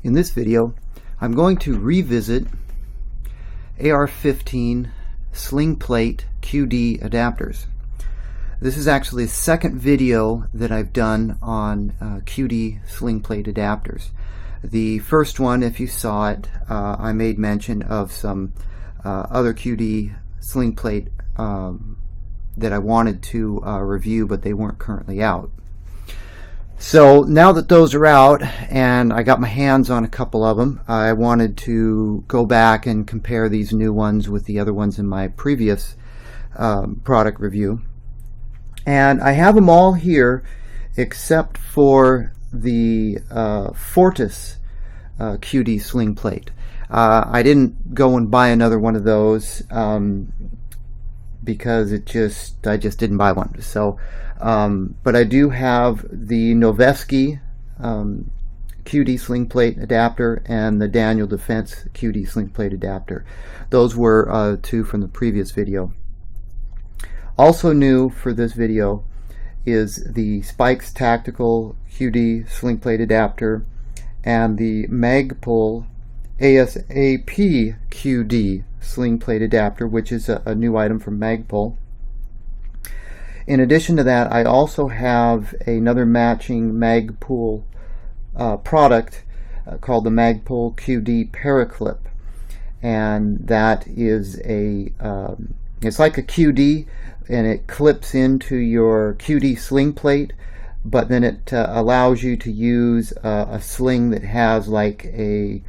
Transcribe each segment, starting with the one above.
In this video, I'm going to revisit AR-15 sling plate QD adapters. This is actually the second video that I've done on QD sling plate adapters. The first one, if you saw it, I made mention of some other QD sling plate that I wanted to review, but they weren't currently out. So now that those are out and I got my hands on a couple of them, I wanted to go back and compare these new ones with the other ones in my previous product review. And I have them all here except for the Fortis QD sling plate. I didn't go and buy another one of those because I just didn't buy one. So, but I do have the Noveske QD sling plate adapter and the Daniel Defense QD sling plate adapter. Those were two from the previous video. Also new for this video is the Spikes Tactical QD sling plate adapter and the Magpul ASAP QD sling plate adapter, which is a new item from Magpul. In addition to that, I also have another matching Magpul product called the Magpul QD Paraclip, and that is it's like a QD, and it clips into your QD sling plate, but then it allows you to use a sling that has like a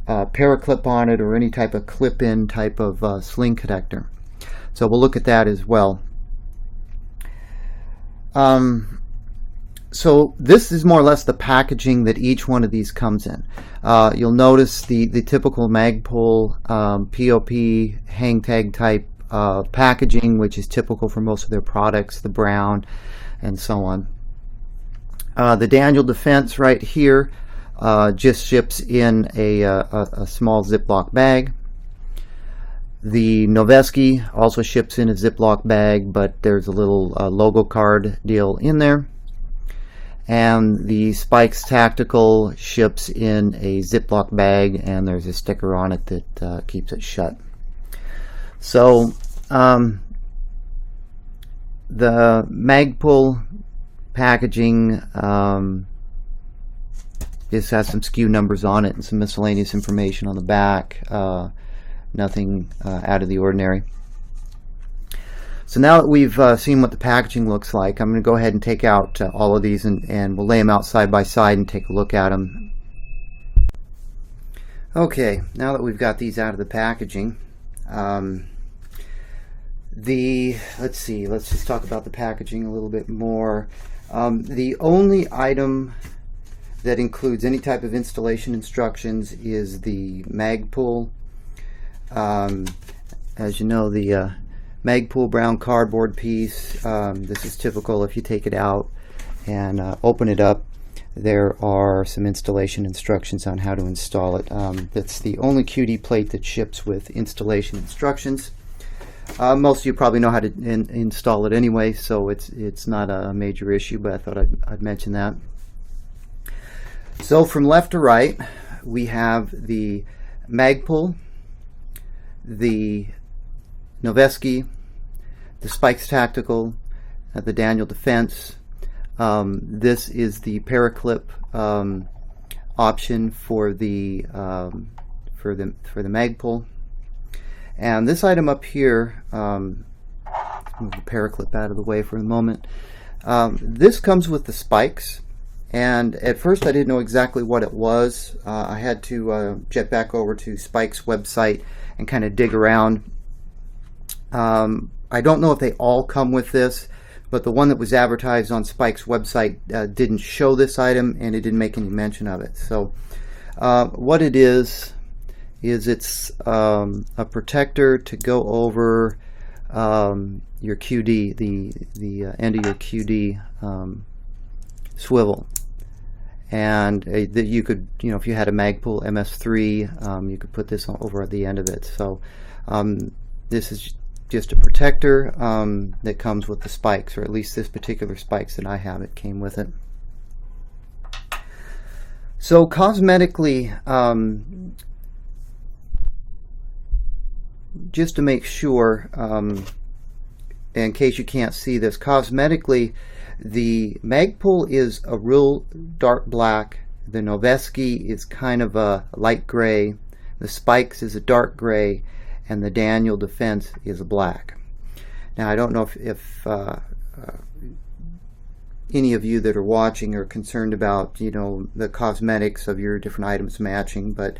paraclip on it or any type of clip-in type of sling connector. So we'll look at that as well. So this is more or less the packaging that each one of these comes in. You'll notice the typical Magpul POP hang tag type packaging, which is typical for most of their products, the brown and so on. The Daniel Defense right here just ships in a small Ziploc bag. The Noveske also ships in a Ziploc bag, but there's a little logo card deal in there. And the Spikes Tactical ships in a Ziploc bag, and there's a sticker on it that keeps it shut. So the Magpul packaging just has some SKU numbers on it and some miscellaneous information on the back. Nothing out of the ordinary. So now that we've seen what the packaging looks like, I'm going to go ahead and take out all of these and we'll lay them out side by side and take a look at them. Okay, now that we've got these out of the packaging, let's just talk about the packaging a little bit more. The only item that includes any type of installation instructions is the Magpul. As you know, the Magpul brown cardboard piece. This is typical. If you take it out and open it up, there are some installation instructions on how to install it. That's the only QD plate that ships with installation instructions. Most of you probably know how to install it anyway, so it's not a major issue, but I thought I'd mention that. So from left to right, we have the Magpul, the Noveske, the Spikes Tactical, the Daniel Defense. This is the paraclip option for the Magpul. And this item up here, move the paraclip out of the way for a moment. This comes with the spikes, and at first I didn't know exactly what it was. I had to jet back over to Spike's website and kind of dig around. I don't know if they all come with this, but the one that was advertised on Spike's website didn't show this item, and it didn't make any mention of it. So what it is it's a protector to go over your QD, the end of your QD swivel, and that you could, if you had a Magpul MS3, you could put this over at the end of it. So this is just a protector that comes with the spikes, or at least this particular spikes that I have, it came with it. So cosmetically, just to make sure, in case you can't see this, cosmetically, the Magpul is a real dark black. The Noveske is kind of a light gray. The Spikes is a dark gray, and the Daniel Defense is a black. Now, I don't know if any of you that are watching are concerned about, you know, the cosmetics of your different items matching, but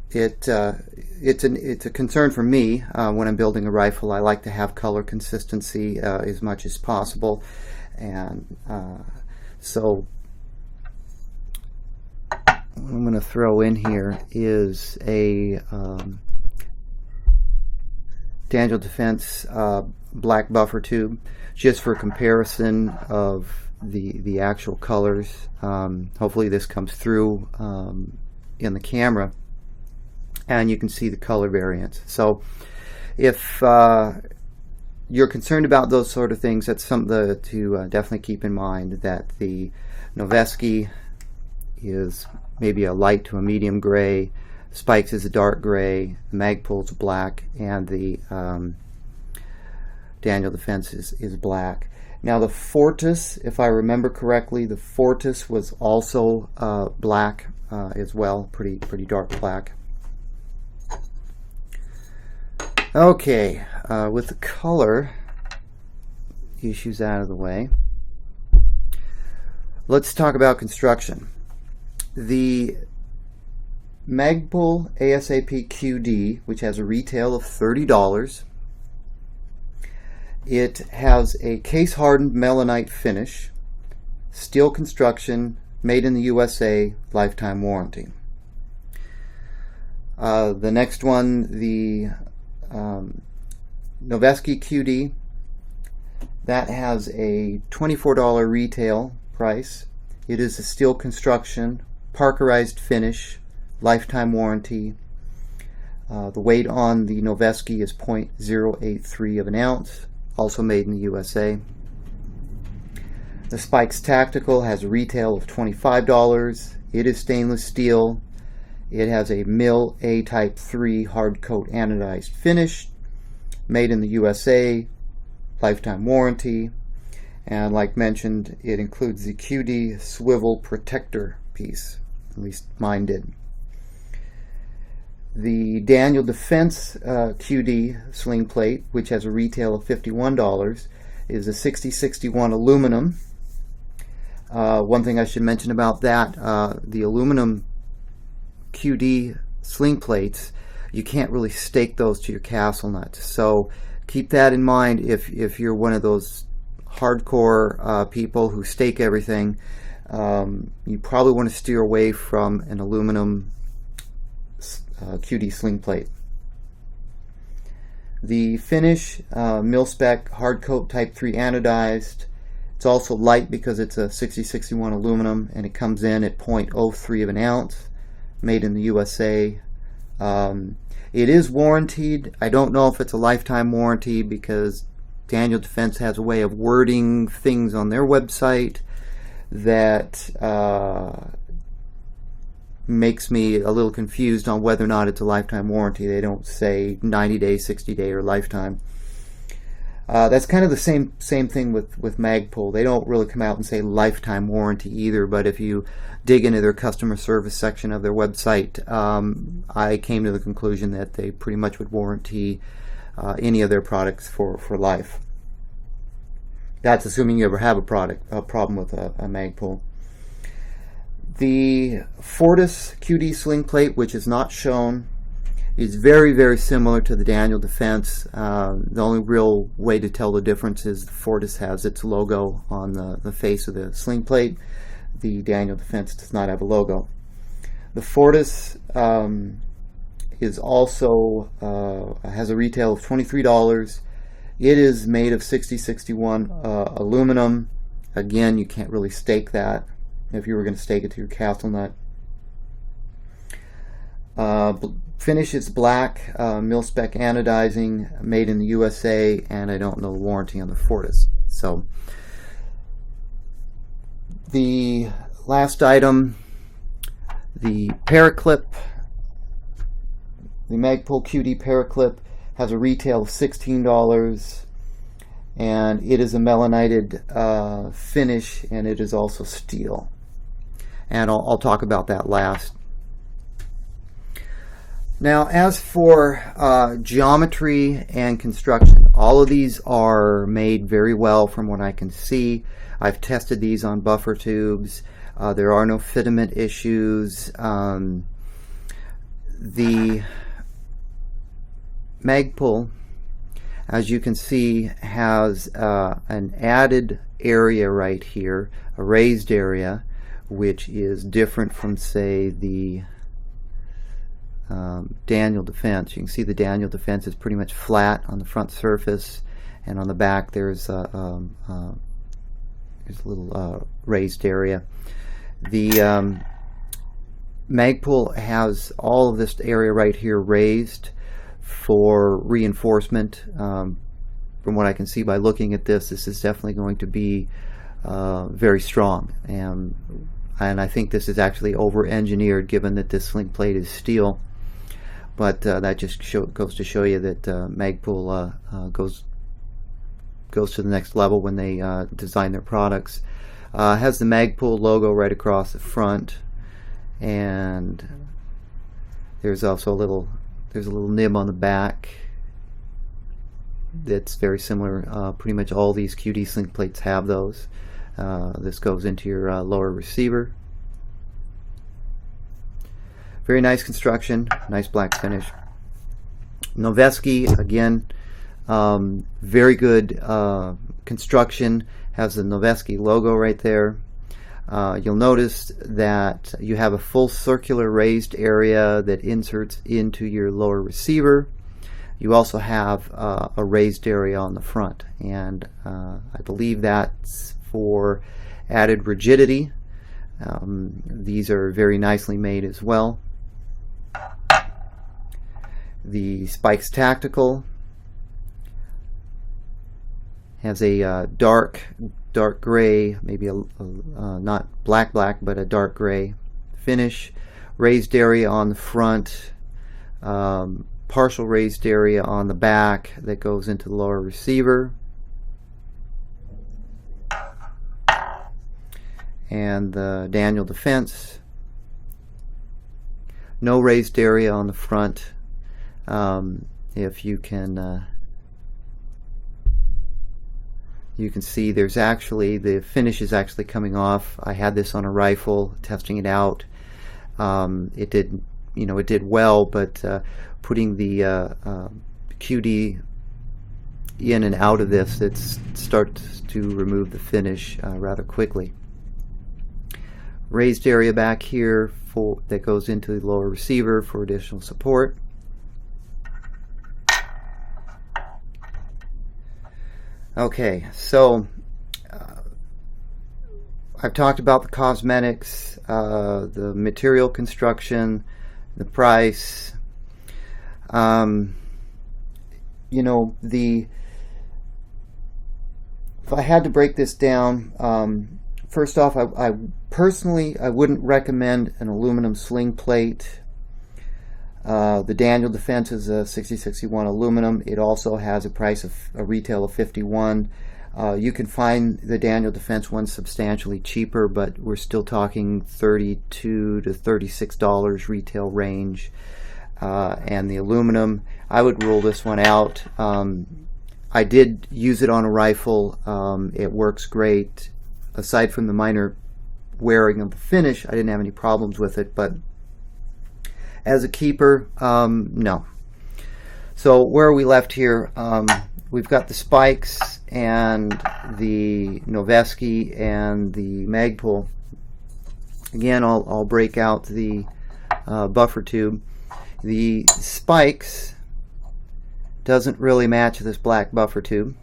it's a concern for me when I'm building a rifle. I like to have color consistency as much as possible, and so what I'm going to throw in here is a Daniel Defense black buffer tube, just for comparison of the actual colors. Hopefully this comes through in the camera, and you can see the color variance. So if you're concerned about those sort of things, that's something to definitely keep in mind, that the Noveske is maybe a light to a medium gray, Spikes is a dark gray, the Magpul's black, and the Daniel Defense is black. Now the Fortis, if I remember correctly, the Fortis was also black as well, pretty dark black. Okay, with the color issues out of the way, let's talk about construction. The Magpul ASAP QD, which has a retail of $30, it has a case-hardened melanite finish, steel construction, made in the USA, lifetime warranty. The next one, the Noveske QD, that has a $24 retail price. It is a steel construction, parkerized finish, lifetime warranty. The weight on the Noveske is 0.083 of an ounce, also made in the USA. The Spikes Tactical has a retail of $25. It is stainless steel. It has a Mil A Type 3 hard coat anodized finish, made in the USA, lifetime warranty. And like mentioned, it includes the QD swivel protector piece. At least mine did. The Daniel Defense QD sling plate, which has a retail of $51, is a 6061 aluminum. One thing I should mention about that, the aluminum QD sling plates, you can't really stake those to your castle nut. So keep that in mind if you're one of those hardcore people who stake everything. You probably want to steer away from an aluminum QD sling plate. The finish, mil-spec hard coat type 3 anodized. It's also light because it's a 6061 aluminum, and it comes in at 0.03 of an ounce, made in the USA. It is warranted. I don't know if it's a lifetime warranty, because Daniel Defense has a way of wording things on their website that makes me a little confused on whether or not it's a lifetime warranty. They don't say 90 day, 60 day, or lifetime. That's kind of the same thing with Magpul. They don't really come out and say lifetime warranty either, but if you dig into their customer service section of their website, I came to the conclusion that they pretty much would warranty any of their products for life. That's assuming you ever have a problem with a Magpul. The Fortis QD sling plate, which is not shown, is very, very similar to the Daniel Defense. The only real way to tell the difference is the Fortis has its logo on the face of the sling plate. The Daniel Defense does not have a logo. The Fortis is also has a retail of $23. It is made of 6061 aluminum. Again, you can't really stake that if you were going to stake it to your castle nut. Finish is black, mil-spec anodizing, made in the USA, and I don't know the warranty on the Fortis. So the Last item, the Paraclip. The Magpul QD Paraclip has a retail of $16, and it is a melanited finish, and it is also steel. And I'll talk about that last. Now, as for geometry and construction, all of these are made very well from what I can see. I've tested these on buffer tubes. There are no fitment issues. The Magpul, as you can see, has an added area right here, a raised area, which is different from, say, the Daniel Defense. You can see the Daniel Defense is pretty much flat on the front surface, and on the back there's a little raised area. The Magpul has all of this area right here raised for reinforcement. From what I can see by looking at this is definitely going to be very strong, and I think this is actually over-engineered, given that this sling plate is steel. But that just goes to show you that Magpul goes to the next level when they design their products. Has the Magpul logo right across the front, and there's also a little nib on the back that's very similar. Pretty much all these QD sling plates have those. This goes into your lower receiver. Very nice construction, nice black finish. Noveske, again, very good construction. Has the Noveske logo right there. You'll notice that you have a full circular raised area that inserts into your lower receiver. You also have a raised area on the front, and I believe that's for added rigidity. These are very nicely made as well. The Spikes Tactical has a dark gray, maybe not black, but a dark gray finish. Raised area on the front, partial raised area on the back that goes into the lower receiver. And the Daniel Defense, no raised area on the front. If you can see, there's actually, the finish is actually coming off. I had this on a rifle, testing it out. It did well, but putting the QD in and out of this, it starts to remove the finish rather quickly. Raised area back here that goes into the lower receiver for additional support. Okay, so I've talked about the cosmetics, the material construction, the price. If I had to break this down, first off, I personally wouldn't recommend an aluminum sling plate. The Daniel Defense is a 6061 aluminum. It also has a price of a retail of $51. You can find the Daniel Defense one substantially cheaper, but we're still talking $32 to $36 retail range. And the aluminum, I would rule this one out. I did use it on a rifle. It works great. Aside from the minor wearing of the finish, I didn't have any problems with it, but as a keeper, no. So where are we left here? We've got the Spikes and the Noveske and the Magpul. Again, I'll break out the buffer tube. The Spikes doesn't really match this black buffer tube,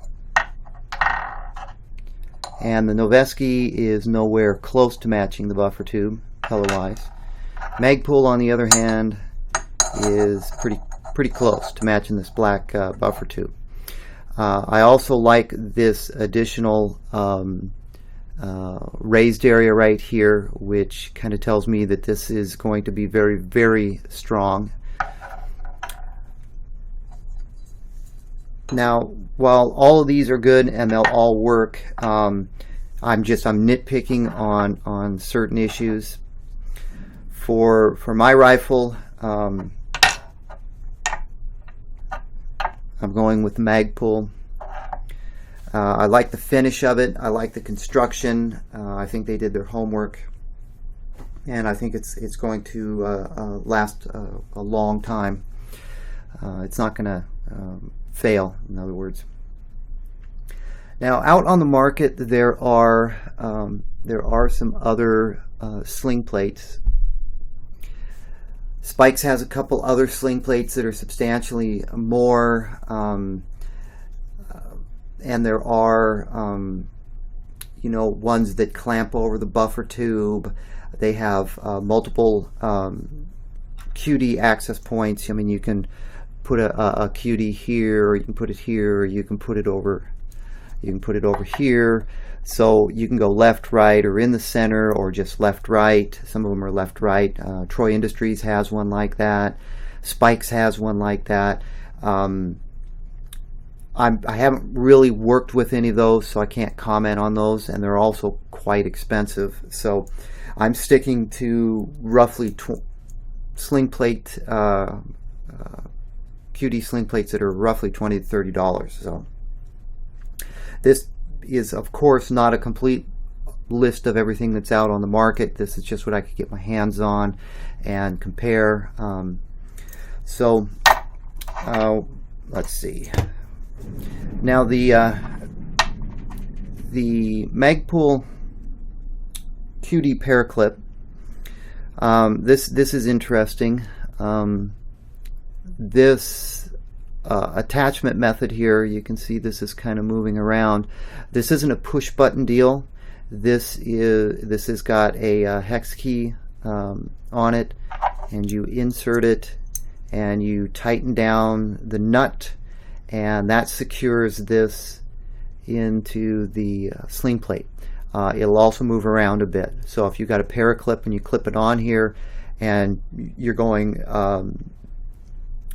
and the Noveske is nowhere close to matching the buffer tube color-wise. Magpul, on the other hand, is pretty close to matching this black buffer tube. I also like this additional raised area right here, which kind of tells me that this is going to be very, very strong. Now, while all of these are good and they'll all work, I'm nitpicking on certain issues. For my rifle, I'm going with Magpul. I like the finish of it. I like the construction. I think they did their homework, and I think it's going to last a long time. It's not going to fail, in other words. Now, out on the market, there are some other sling plates. Spikes has a couple other sling plates that are substantially more, and there are ones that clamp over the buffer tube. They have multiple QD access points. I mean, you can put a QD here, or you can put it here, or you can put it over here. So you can go left, right, or in the center, or just left, right. Some of them are left, right. Troy Industries has one like that. Spikes has one like that. I haven't really worked with any of those, so I can't comment on those, and they're also quite expensive. So I'm sticking to roughly sling plate, QD sling plates that are roughly $20 to $30. So this is, of course, not a complete list of everything that's out on the market. This is just what I could get my hands on and compare. Let's see. Now the Magpul QD Paraclip. This is interesting. This attachment method here, you can see this is kind of moving around. This isn't a push button deal. This has got a hex key on it, and you insert it and you tighten down the nut, and that secures this into the sling plate. It'll also move around a bit. So if you've got a Paraclip and you clip it on here and you're going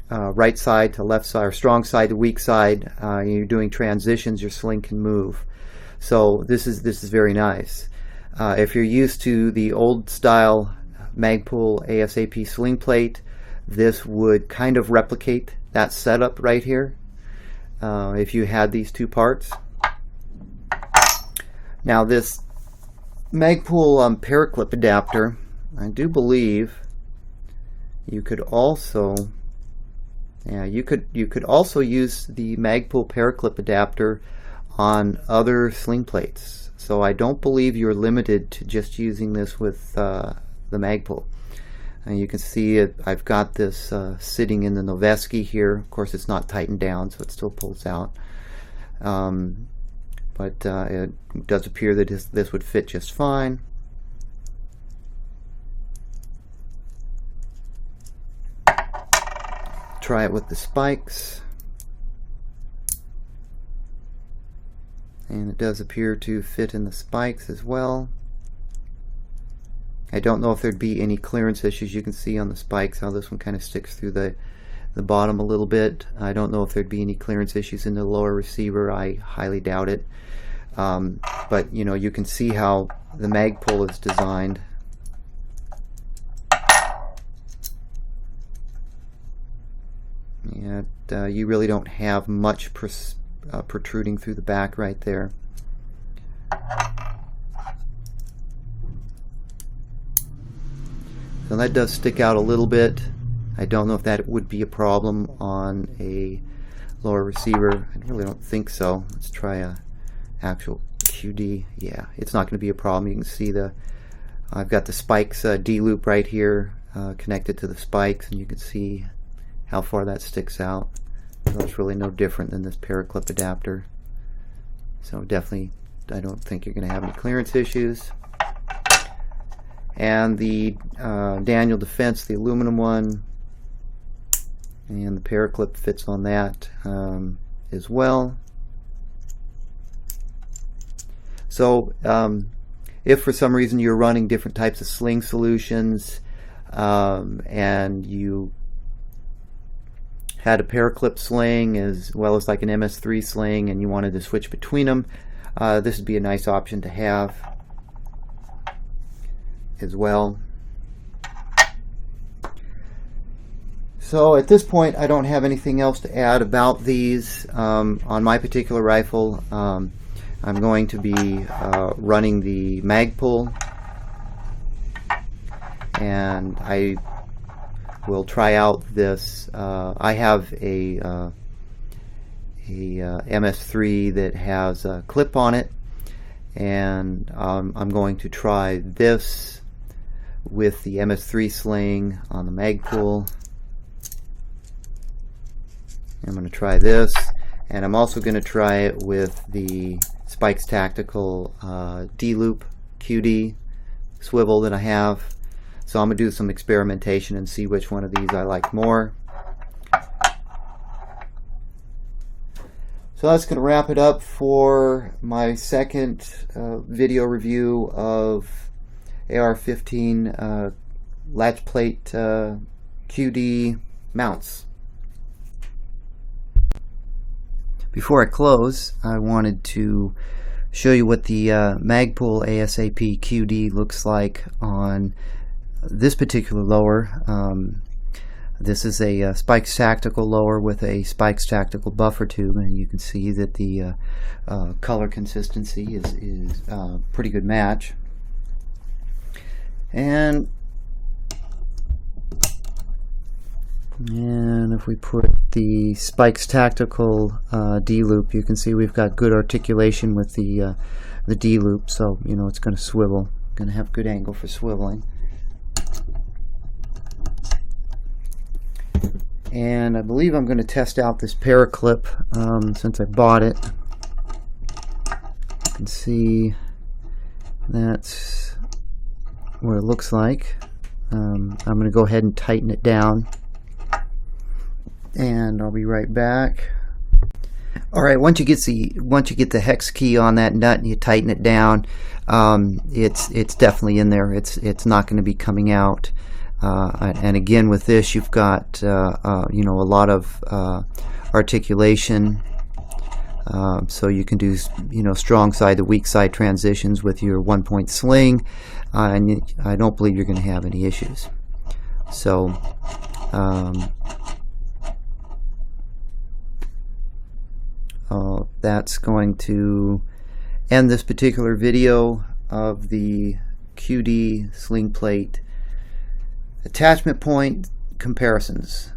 right side to left side, or strong side to weak side, you're doing transitions, your sling can move. So this is very nice. If you're used to the old style Magpul ASAP sling plate, this would kind of replicate that setup right here if you had these two parts. Now this Magpul Paraclip adapter, I do believe you could also you could also use the Magpul Paraclip adapter on other sling plates. So I don't believe you're limited to just using this with the Magpul. And you can see it, I've got this sitting in the Noveske here. Of course, it's not tightened down, so it still pulls out. But it does appear that this would fit just fine. Try it with the spikes. And it does appear to fit in the spikes as well. I don't know if there'd be any clearance issues. You can see on the spikes how this one kind of sticks through the bottom a little bit. I don't know if there'd be any clearance issues in the lower receiver. I highly doubt it. But you can see how the Magpul is designed. And you really don't have much protruding through the back right there. So that does stick out a little bit. I don't know if that would be a problem on a lower receiver. I really don't think so. Let's try a actual QD. Yeah, it's not going to be a problem. You can see I've got the spikes D-loop right here connected to the spikes, and you can see how far that sticks out. So it's really no different than this Paraclip adapter. So definitely, I don't think you're going to have any clearance issues. And the Daniel Defense, the aluminum one, and the Paraclip fits on that as well. So if for some reason you're running different types of sling solutions and you had a paraclip sling as well as like an MS3 sling and you wanted to switch between them, this would be a nice option to have as well. So at this point I don't have anything else to add about these. On my particular rifle, I'm going to be running the Magpul, and I will try out this. I have a MS3 that has a clip on it, and I'm going to try this with the MS3 sling on the Magpul. I'm going to try this, and I'm also going to try it with the Spikes Tactical D-Loop QD swivel that I have. So I'm going to do some experimentation and see which one of these I like more. So that's going to wrap it up for my second video review of AR-15 latch plate QD mounts. Before I close, I wanted to show you what the Magpul ASAP QD looks like on this particular lower. This is a Spikes Tactical lower with a Spikes Tactical buffer tube, and you can see that the color consistency is a pretty good match. And if we put the Spikes Tactical D-Loop, you can see we've got good articulation with the D-Loop, so you know it's going to swivel, going to have good angle for swiveling. And I believe I'm going to test out this paraclip since I bought it. You can see that's what it looks like. I'm going to go ahead and tighten it down, and I'll be right back. Alright, once you get the hex key on that nut and you tighten it down, it's definitely in there. It's not going to be coming out. And again, with this, you've got you know, a lot of articulation, so you can do, you know, strong side to weak side transitions with your 1-point sling, and I don't believe you're going to have any issues. So that's going to end this particular video of the QD sling plate attachment point comparisons.